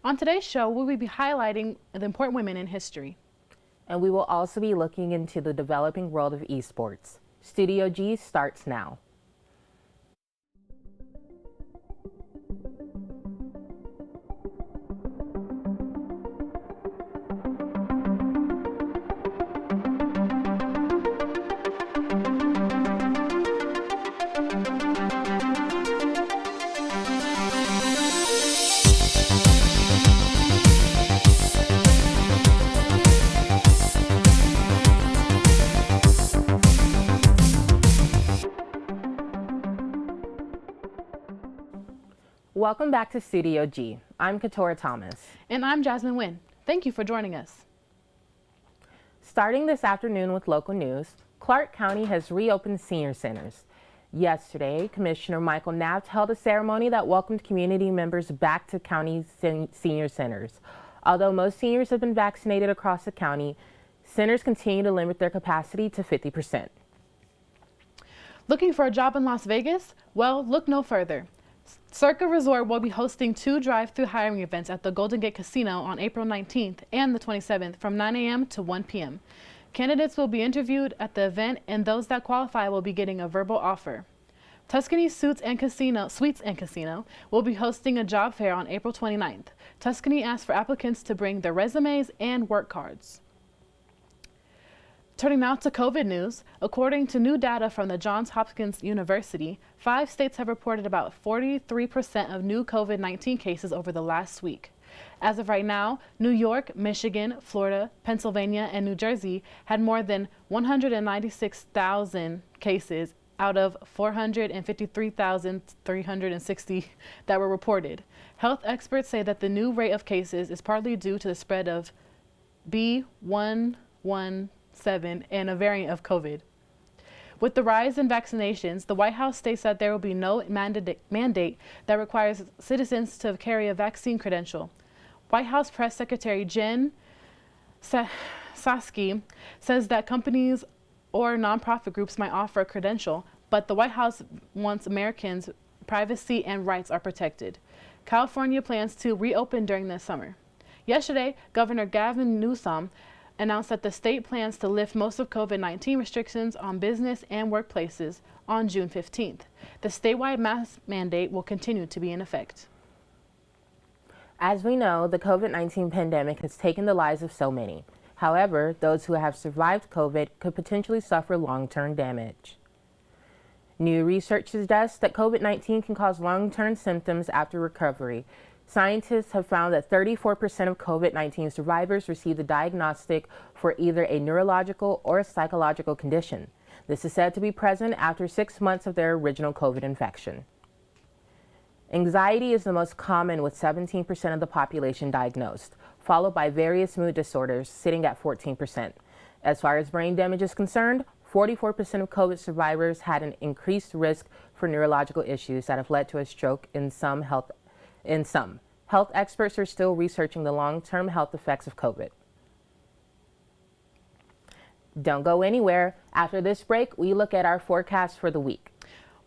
On today's show, we will be highlighting the important women in history. And we will also be looking into the developing world of esports. Studio G starts now. Welcome back to Studio G. I'm Katora Thomas. And I'm Jasmine Nguyen. Thank you for joining us. Starting this afternoon with local news, Clark County has reopened senior centers. Yesterday, Commissioner Michael Knapp held a ceremony that welcomed community members back to county senior centers. Although most seniors have been vaccinated across the county, centers continue to limit their capacity to 50%. Looking for a job in Las Vegas? Well, look no further. Circa Resort will be hosting 2 drive-through hiring events at the Golden Gate Casino on April 19th and the 27th from 9 a.m. to 1 p.m. Candidates will be interviewed at the event, and those that qualify will be getting a verbal offer. Tuscany Suites and Casino will be hosting a job fair on April 29th. Tuscany asked for applicants to bring their resumes and work cards. Turning now to COVID news, according to new data from the Johns Hopkins University, 5 states have reported about 43% of new COVID-19 cases over the last week. As of right now, New York, Michigan, Florida, Pennsylvania, and New Jersey had more than 196,000 cases out of 453,360 that were reported. Health experts say that the new rate of cases is partly due to the spread of B.1.1.7 and a variant of COVID. With the rise in vaccinations, the White House states that there will be no mandate that requires citizens to carry a vaccine credential. White House Press Secretary Jen Psaki says that companies or nonprofit groups might offer a credential, but the White House wants Americans' privacy and rights are protected. California plans to reopen during the summer. Yesterday, Governor Gavin Newsom announced that the state plans to lift most of COVID-19 restrictions on business and workplaces on June 15th. The statewide mask mandate will continue to be in effect. As we know, the COVID-19 pandemic has taken the lives of so many. However, those who have survived COVID could potentially suffer long-term damage. New research suggests that COVID-19 can cause long-term symptoms after recovery. Scientists have found that 34% of COVID-19 survivors receive the diagnostic for either a neurological or a psychological condition. This is said to be present after 6 months of their original COVID infection. Anxiety is the most common, with 17% of the population diagnosed, followed by various mood disorders sitting at 14%. As far as brain damage is concerned, 44% of COVID survivors had an increased risk for neurological issues that have led to a stroke in some. Health experts are still researching the long-term health effects of COVID. Don't go anywhere. After this break, we look at our forecast for the week.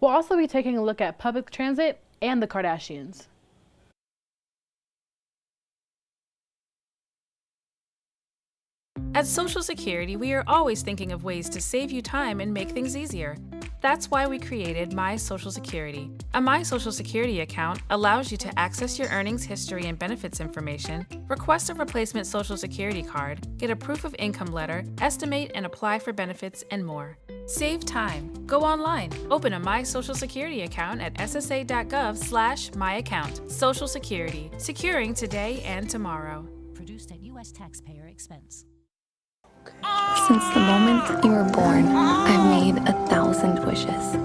We'll also be taking a look at public transit and the Kardashians. At Social Security, we are always thinking of ways to save you time and make things easier. That's why we created My Social Security. A My Social Security account allows you to access your earnings history and benefits information, request a replacement Social Security card, get a proof of income letter, estimate and apply for benefits, and more. Save time. Go online. Open a My Social Security account at ssa.gov/myaccount. Social Security. Securing today and tomorrow. Produced at U.S. taxpayer expense. Since the moment you were born, I've made 1,000 wishes.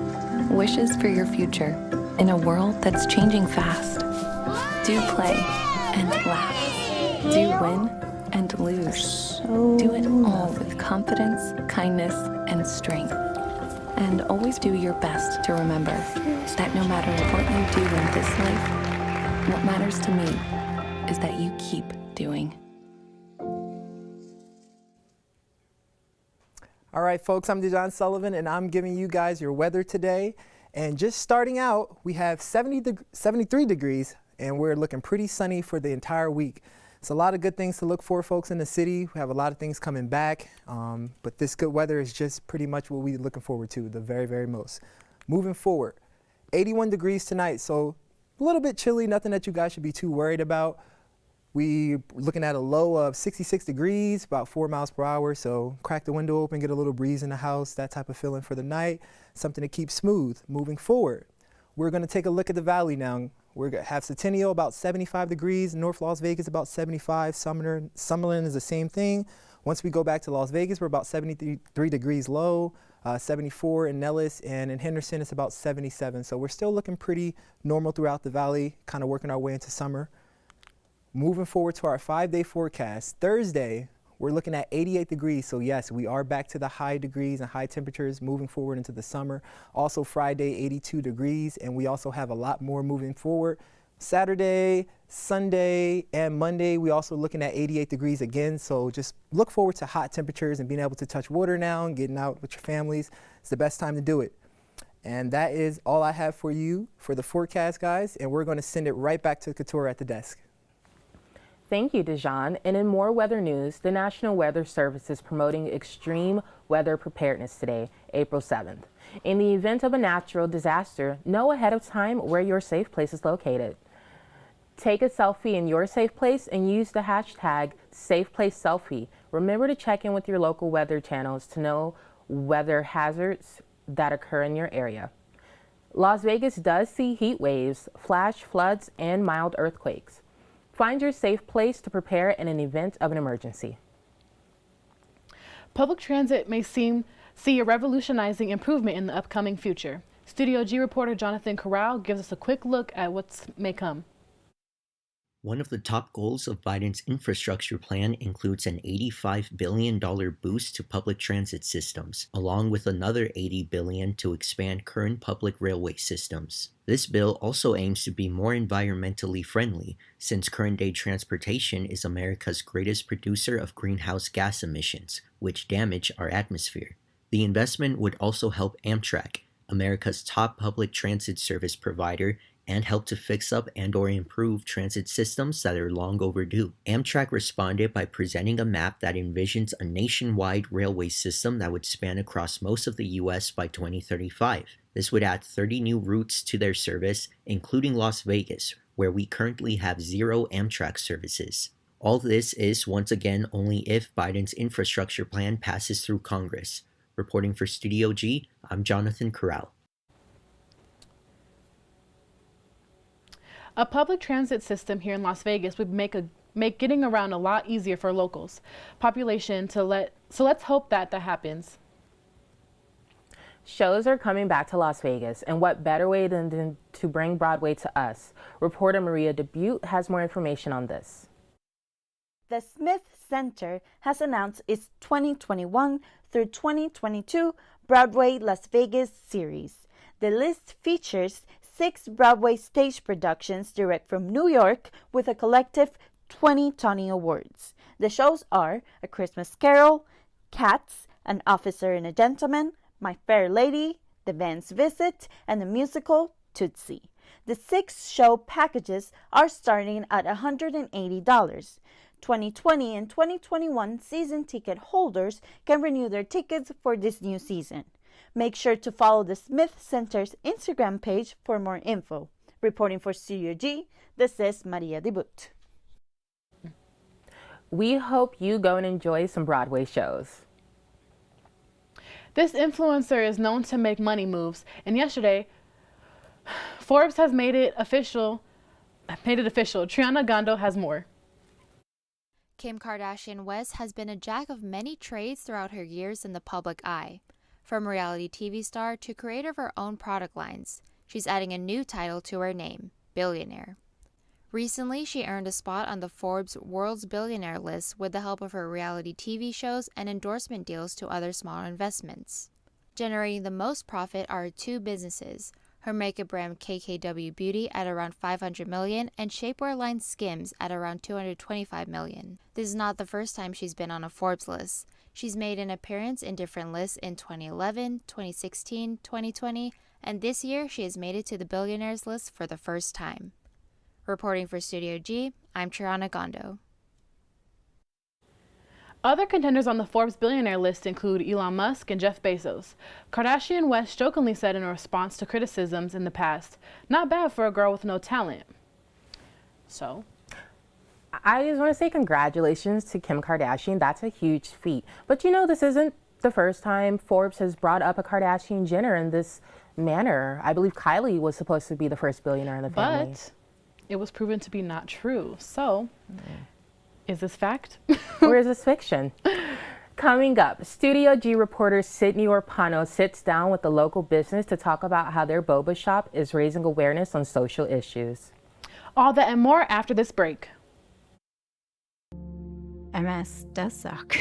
Wishes for your future in a world that's changing fast. Do play and laugh. Do win and lose. Do it all with confidence, kindness, and strength. And always do your best to remember that no matter what you do in this life, what matters to me is that you keep doing. All right, folks, I'm DeJohn Sullivan, and I'm giving you guys your weather today. And just starting out, we have 73 degrees and we're looking pretty sunny for the entire week. It's a lot of good things to look for, folks, in the city. We have a lot of things coming back, but this good weather is just pretty much what we're looking forward to, the very, very most. Moving forward, 81 degrees tonight, so a little bit chilly, nothing that you guys should be too worried about. We're looking at a low of 66 degrees, about 4 miles per hour, so crack the window open, get a little breeze in the house, that type of feeling for the night, something to keep smooth. Moving forward, we're going to take a look at the valley now. We're going to have Centennial about 75 degrees, North Las Vegas about 75, Summerlin is the same thing. Once we go back to Las Vegas, we're about 73 degrees low, 74 in Nellis, and in Henderson it's about 77. So we're still looking pretty normal throughout the valley, kind of working our way into summer. Moving forward to our 5-day forecast, Thursday, we're looking at 88 degrees. So yes, we are back to the high degrees and high temperatures moving forward into the summer. Also Friday, 82 degrees, and we also have a lot more moving forward. Saturday, Sunday, and Monday, we also looking at 88 degrees again. So just look forward to hot temperatures and being able to touch water now and getting out with your families. It's the best time to do it. And that is all I have for you for the forecast, guys. And we're going to send it right back to Couture at the desk. Thank you, Dejan. And in more weather news, the National Weather Service is promoting extreme weather preparedness today, April 7th. In the event of a natural disaster, know ahead of time where your safe place is located. Take a selfie in your safe place and use the hashtag #SafePlaceSelfie. Remember to check in with your local weather channels to know weather hazards that occur in your area. Las Vegas does see heat waves, flash floods, and mild earthquakes. Find your safe place to prepare in an event of an emergency. Public transit may see a revolutionizing improvement in the upcoming future. Studio G reporter Jonathan Corral gives us a quick look at what's may come. One of the top goals of Biden's infrastructure plan includes an $85 billion boost to public transit systems, along with another $80 billion to expand current public railway systems. This bill also aims to be more environmentally friendly, since current-day transportation is America's greatest producer of greenhouse gas emissions, which damage our atmosphere. The investment would also help Amtrak, America's top public transit service provider, and help to fix up and/or improve transit systems that are long overdue. Amtrak responded by presenting a map that envisions a nationwide railway system that would span across most of the U.S. by 2035. This would add 30 new routes to their service, including Las Vegas, where we currently have 0 Amtrak services. All this is, once again, only if Biden's infrastructure plan passes through Congress. Reporting for Studio G, I'm Jonathan Corral. A public transit system here in Las Vegas would make getting around a lot easier for locals population so let's hope that happens. Shows are coming back to Las Vegas, and what better way than to bring Broadway to us? Reporter Maria DeBute has more information on this. The Smith Center has announced its 2021 through 2022 Broadway Las Vegas series. The list features 6 Broadway stage productions direct from New York with a collective 20 Tony Awards. The shows are A Christmas Carol, Cats, An Officer and a Gentleman, My Fair Lady, The Vance Visit, and the musical Tootsie. The 6 show packages are starting at $180. 2020 and 2021 season ticket holders can renew their tickets for this new season. Make sure to follow the Smith Center's Instagram page for more info. Reporting for Studio G, this is Maria DeBute. We hope you go and enjoy some Broadway shows. This influencer is known to make money moves, and yesterday, Forbes has made it official. Triana Gando has more. Kim Kardashian West has been a jack of many trades throughout her years in the public eye. From reality TV star to creator of her own product lines, she's adding a new title to her name, billionaire. Recently, she earned a spot on the Forbes World's Billionaire list with the help of her reality TV shows and endorsement deals to other smaller investments. Generating the most profit are her 2 businesses, her makeup brand KKW Beauty at around $500 million and shapewear line Skims at around $225 million. This is not the first time she's been on a Forbes list. She's made an appearance in different lists in 2011, 2016, 2020, and this year she has made it to the billionaires list for the first time. Reporting for Studio G, I'm Triana Gondo. Other contenders on the Forbes billionaire list include Elon Musk and Jeff Bezos. Kardashian West jokingly said in a response to criticisms in the past, "Not bad for a girl with no talent." So, I just want to say congratulations to Kim Kardashian. That's a huge feat. But you know, this isn't the first time Forbes has brought up a Kardashian Jenner in this manner. I believe Kylie was supposed to be the first billionaire in the family. but it was proven to be not true. So, is this fact? Or is this fiction? Coming up, Studio G reporter Sydney Orpano sits down with the local business to talk about how their boba shop is raising awareness on social issues. All that and more after this break. MS does suck.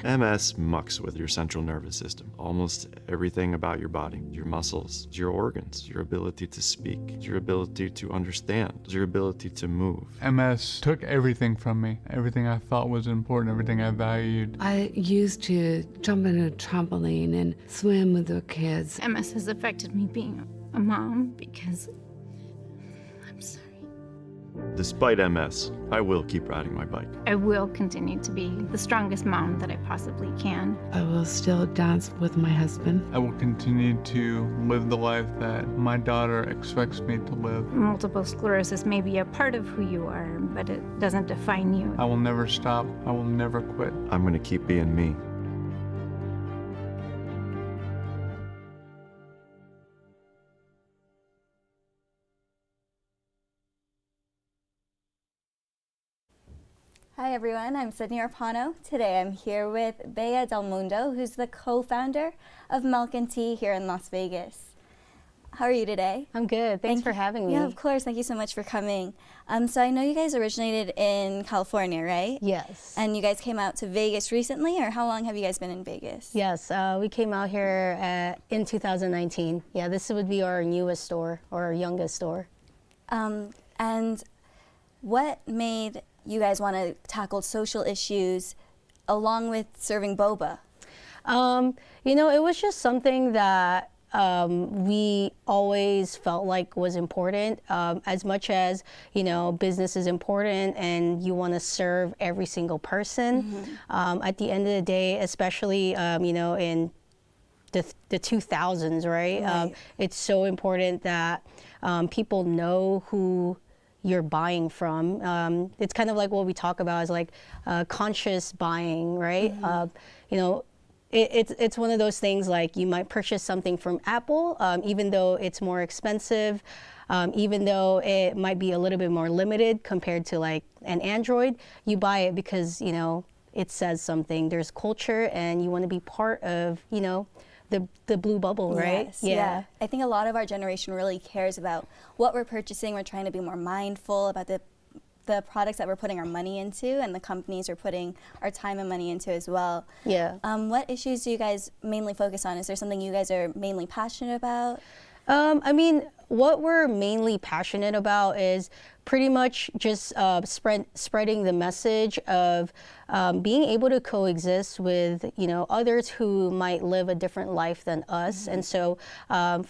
MS mucks with your central nervous system. Almost everything about your body, your muscles, your organs, your ability to speak, your ability to understand, your ability to move. MS took everything from me, everything I thought was important, everything I valued. I used to jump in a trampoline and swim with the kids. MS has affected me being a mom because I'm sorry. Despite MS, I will keep riding my bike. I will continue to be the strongest mom that I possibly can. I will still dance with my husband. I will continue to live the life that my daughter expects me to live. Multiple sclerosis may be a part of who you are, but it doesn't define you. I will never stop. I will never quit. I'm going to keep being me. Hi everyone, I'm Sydney Orpano. Today I'm here with Bea Del Mundo, who's the co-founder of Milk & Tea here in Las Vegas. How are you today? I'm good. Thanks for having me. Yeah, of course. Thank you so much for coming. So I know you guys originated in California, right? Yes. And you guys came out to Vegas recently, or how long have you guys been in Vegas? Yes, we came out here in 2019. Yeah, this would be our newest store, or our youngest store. And what made you guys want to tackle social issues along with serving boba? You know, it was just something that we always felt like was important. As much as, you know, business is important and you want to serve every single person. At the end of the day, especially, you know, in the 2000s, right? It's so important that people know who you're buying from. It's kind of like what we talk about as like conscious buying, right? You know, it's one of those things like you might purchase something from Apple, even though it's more expensive, even though it might be a little bit more limited compared to like an Android, you buy it because, you know, it says something. There's culture and you want to be part of, you know, the blue bubble, right? Yes, yeah. I think a lot of our generation really cares about what we're purchasing. We're trying to be more mindful about the products that we're putting our money into and the companies we're putting our time and money into as well. Yeah. What issues do you guys mainly focus on? Is there something you guys are mainly passionate about? I mean, what we're mainly passionate about is pretty much just spreading the message of being able to coexist with, you know, others who might live a different life than us. And so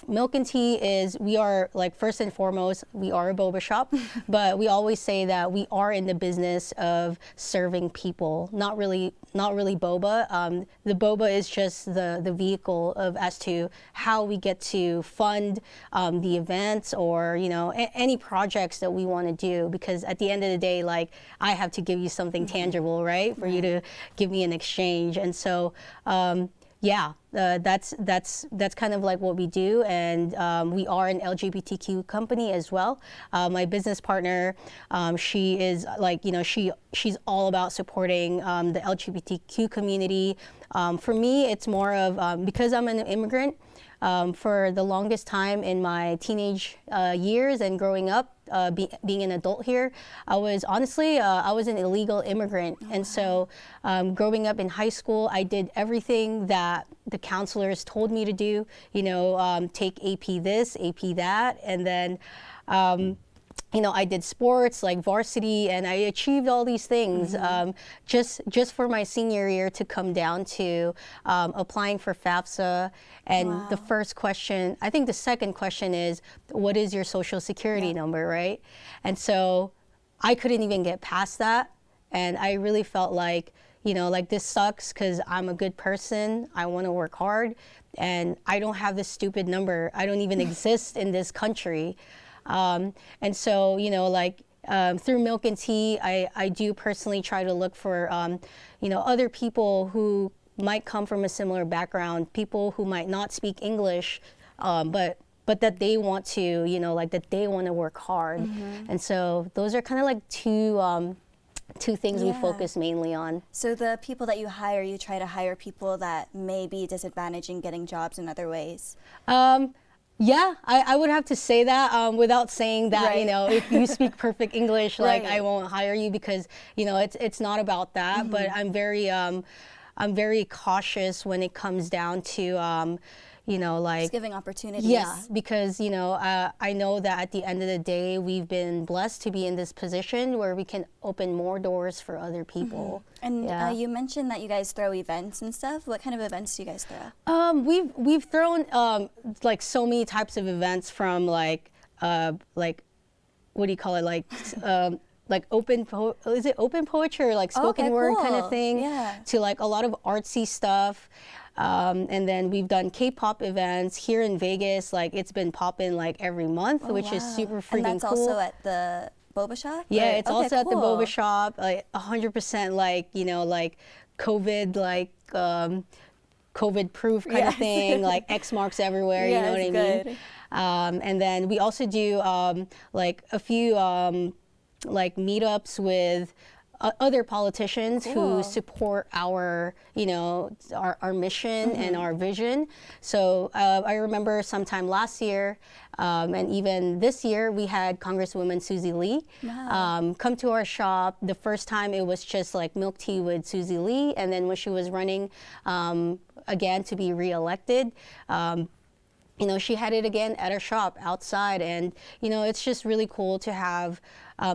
Milk & Tea is, we are like, first and foremost, we are a boba shop, but we always say that we are in the business of serving people, not really boba. The boba is just the vehicle of as to how we get to fund the events or, you know, any projects that we want to do, because at the end of the day, like, I have to give you something tangible, right, for you to give me an exchange. And so yeah, that's kind of like what we do, and we are an LGBTQ company as well. My business partner, she is like, you know, she's all about supporting the LGBTQ community. For me, it's more of because I'm an immigrant. For the longest time in my teenage years and growing up, being an adult here, I was honestly, I was an illegal immigrant. And so growing up in high school, I did everything that the counselors told me to do, you know, take AP this, AP that. And then you know, I did sports like varsity, and I achieved all these things just for my senior year to come down to applying for FAFSA. And the first question, I think the second question is, what is your social security number, right? And so I couldn't even get past that. And I really felt like, you know, like this sucks because I'm a good person. I want to work hard, and I don't have this stupid number. I don't even exist in this country. And so, you know, like through Milk and Tea, I do personally try to look for, you know, other people who might come from a similar background, people who might not speak English, but that they want to, you know, like that they want to work hard. And so those are kind of like two things we focus mainly on. So the people that you hire, you try to hire people that may be disadvantaged in getting jobs in other ways? Yeah, I would have to say that without saying that, you know, if you speak perfect English, like I won't hire you, because, you know, it's not about that. But I'm very cautious when it comes down to, you know, like just giving opportunities. Yeah, because, you know, I know that at the end of the day, we've been blessed to be in this position where we can open more doors for other people. And you mentioned that you guys throw events and stuff. What kind of events do you guys throw? We've thrown like so many types of events, from like what do you call it, like open poetry or like spoken word kind of thing, to like a lot of artsy stuff. And then we've done K-pop events here in Vegas. Like it's been popping like every month, which is super freaking cool. And that's also at the boba shop? Yeah, it's also at the boba shop, like 100% like, you know, like COVID, like COVID proof kind of thing, like X marks everywhere, you know what I mean? And then we also do like a few like meetups with other politicians who support our, you know, our mission and our vision. So I remember sometime last year and even this year, we had Congresswoman Susie Lee come to our shop. The first time it was just like milk tea with Susie Lee, and then when she was running again to be reelected, you know, she had it again at her shop outside. And, you know, it's just really cool to have,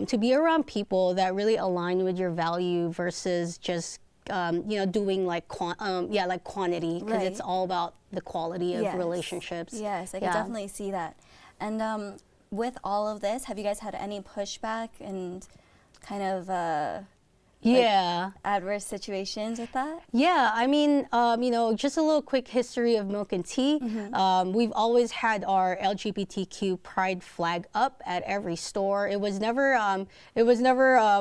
to be around people that really align with your value versus just, you know, doing like, like quantity, because it's all about the quality of relationships. Yes, I can definitely see that. And with all of this, have you guys had any pushback and kind of like adverse situations with that? Yeah, I mean, you know, just a little quick history of Milk and Tea. We've always had our LGBTQ pride flag up at every store. It was never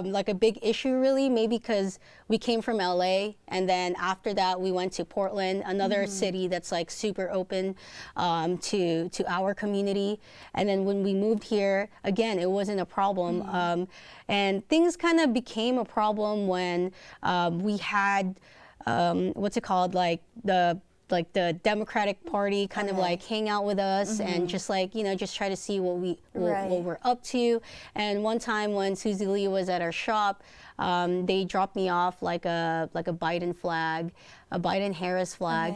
like a big issue really, maybe because we came from LA, and then after that we went to Portland, another city that's like super open to our community. And then when we moved here, again, it wasn't a problem. And things kind of became a problem when we had, what's it called, like the Democratic Party kind of like hang out with us and just like, you know, just try to see what we're up to. And one time when Susie Lee was at our shop, they dropped me off like a Biden flag, a Biden-Harris flag.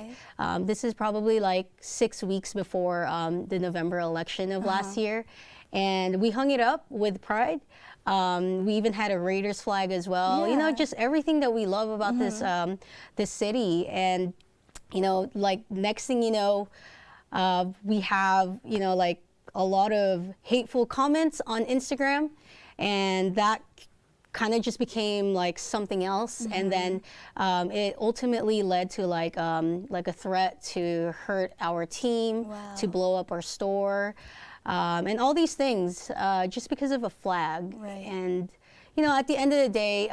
This is probably like 6 weeks before the November election of last year. And we hung it up with pride. We even had a Raiders flag as well. You know, just everything that we love about this city. And, you know, like next thing you know, we have, you know, like a lot of hateful comments on Instagram, and that kind of just became like something else. And then it ultimately led to like a threat to hurt our team, to blow up our store. And all these things just because of a flag. And, you know, at the end of the day,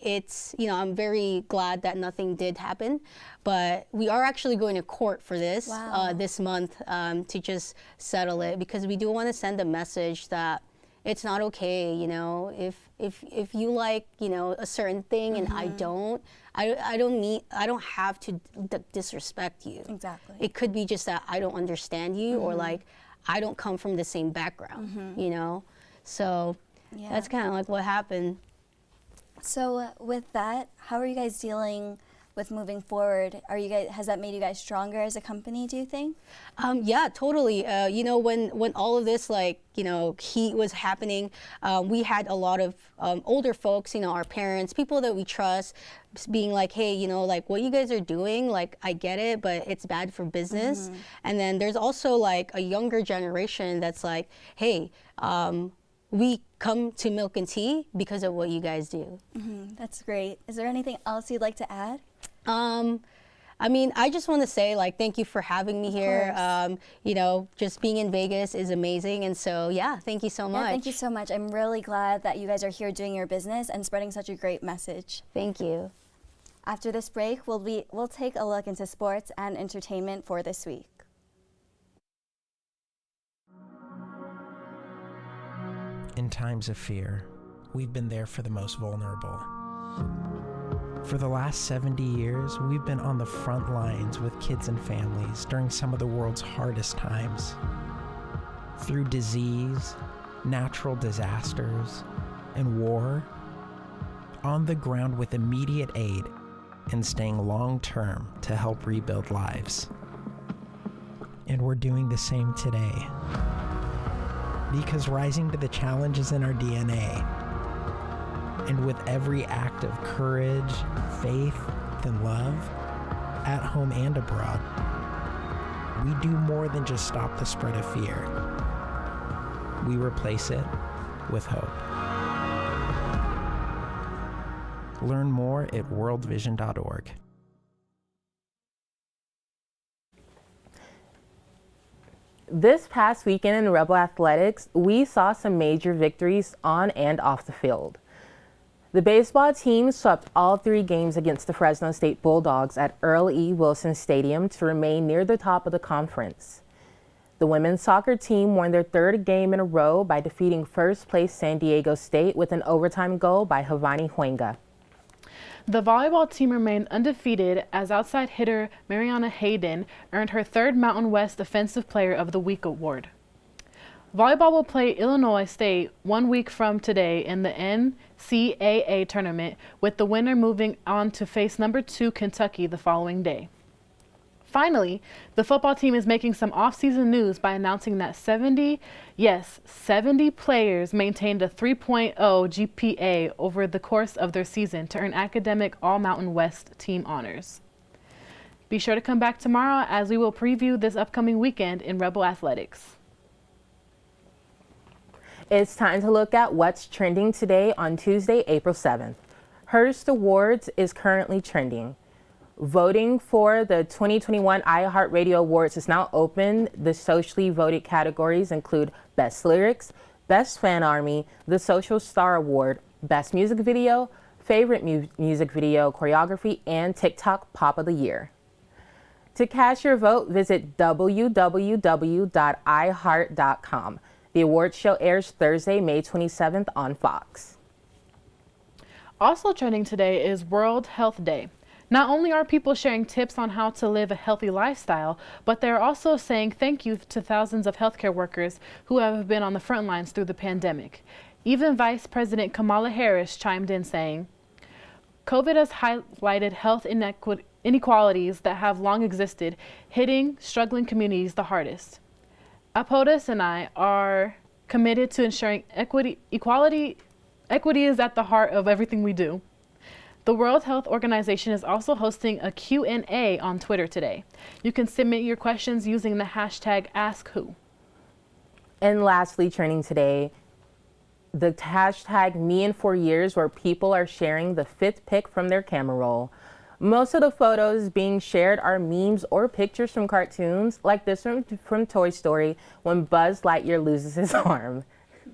it's, you know, I'm very glad that nothing did happen, but we are actually going to court for this this month to just settle it, because we do want to send a message that it's not okay, you know, if you like, you know, a certain thing and I don't have to disrespect you. Exactly. It could be just that I don't understand you, or like I don't come from the same background, you know? So that's kind of like what happened. So with that, how are you guys dealing with moving forward? Has that made you guys stronger as a company, do you think? Yeah, totally. You know, when all of this, like, you know, heat was happening, we had a lot of older folks, you know, our parents, people that we trust, being like, hey, you know, like what you guys are doing, like I get it, but it's bad for business. And then there's also like a younger generation that's like, hey, we come to Milk and Tea because of what you guys do. That's great. Is there anything else you'd like to add? I mean, I just want to say, like, thank you for having me here. You know, just being in Vegas is amazing. And so, yeah, thank you so much. Thank you so much. I'm really glad that you guys are here doing your business and spreading such a great message. Thank you. After this break, we'll take a look into sports and entertainment for this week. In times of fear, we've been there for the most vulnerable. For the last 70 years, we've been on the front lines with kids and families during some of the world's hardest times. Through disease, natural disasters, and war, on the ground with immediate aid and staying long-term to help rebuild lives. And we're doing the same today. Because rising to the challenge is in our DNA. And with every act of courage, faith, and love, at home and abroad, we do more than just stop the spread of fear. We replace it with hope. Learn more at worldvision.org. This past weekend in Rebel Athletics, we saw some major victories on and off the field. The baseball team swept all 3 games against the Fresno State Bulldogs at Earl E. Wilson Stadium to remain near the top of the conference. The women's soccer team won their 3rd game in a row by defeating first-place San Diego State with an overtime goal by Havani Huenga. The volleyball team remained undefeated as outside hitter Mariana Hayden earned her 3rd Mountain West Offensive Player of the Week award. Volleyball will play Illinois State 1 week from today in the NCAA tournament, with the winner moving on to face number 2 Kentucky the following day. Finally, the football team is making some off-season news by announcing that 70 players maintained a 3.0 GPA over the course of their season to earn academic All-Mountain West team honors. Be sure to come back tomorrow as we will preview this upcoming weekend in Rebel Athletics. It's time to look at what's trending today on Tuesday, April 7th. Hearst Awards is currently trending. Voting for the 2021 iHeartRadio Awards is now open. The socially voted categories include Best Lyrics, Best Fan Army, the Social Star Award, Best Music Video, Favorite Music Video Choreography, and TikTok Pop of the Year. To cast your vote, visit www.iheart.com. The awards show airs Thursday, May 27th on Fox. Also trending today is World Health Day. Not only are people sharing tips on how to live a healthy lifestyle, but they're also saying thank you to thousands of healthcare workers who have been on the front lines through the pandemic. Even Vice President Kamala Harris chimed in saying, COVID has highlighted health inequalities that have long existed, hitting struggling communities the hardest. Apodas and I are committed to ensuring equity is at the heart of everything we do. The World Health Organization is also hosting a Q&A on Twitter today. You can submit your questions using the hashtag #AskWho. And lastly, trending today, the hashtag #MeIn4Years, where people are sharing the 5th pic from their camera roll. Most of the photos being shared are memes or pictures from cartoons, like this one from Toy Story when Buzz Lightyear loses his arm.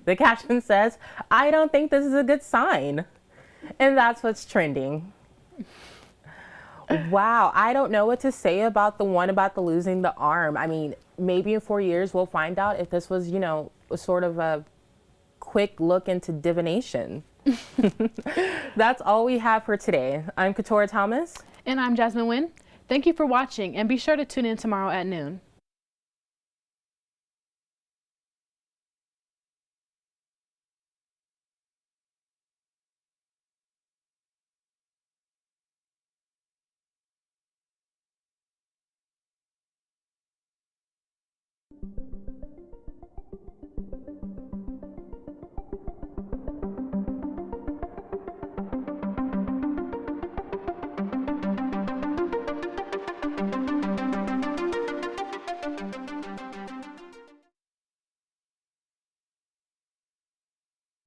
The caption says, "I don't think this is a good sign." And that's what's trending. Wow, I don't know what to say about the one about the losing the arm. I mean, maybe in 4 years we'll find out if this was, you know, sort of a quick look into divination. That's all we have for today. I'm Katora Thomas. And I'm Jasmine Nguyen. Thank you for watching, and be sure to tune in tomorrow at noon.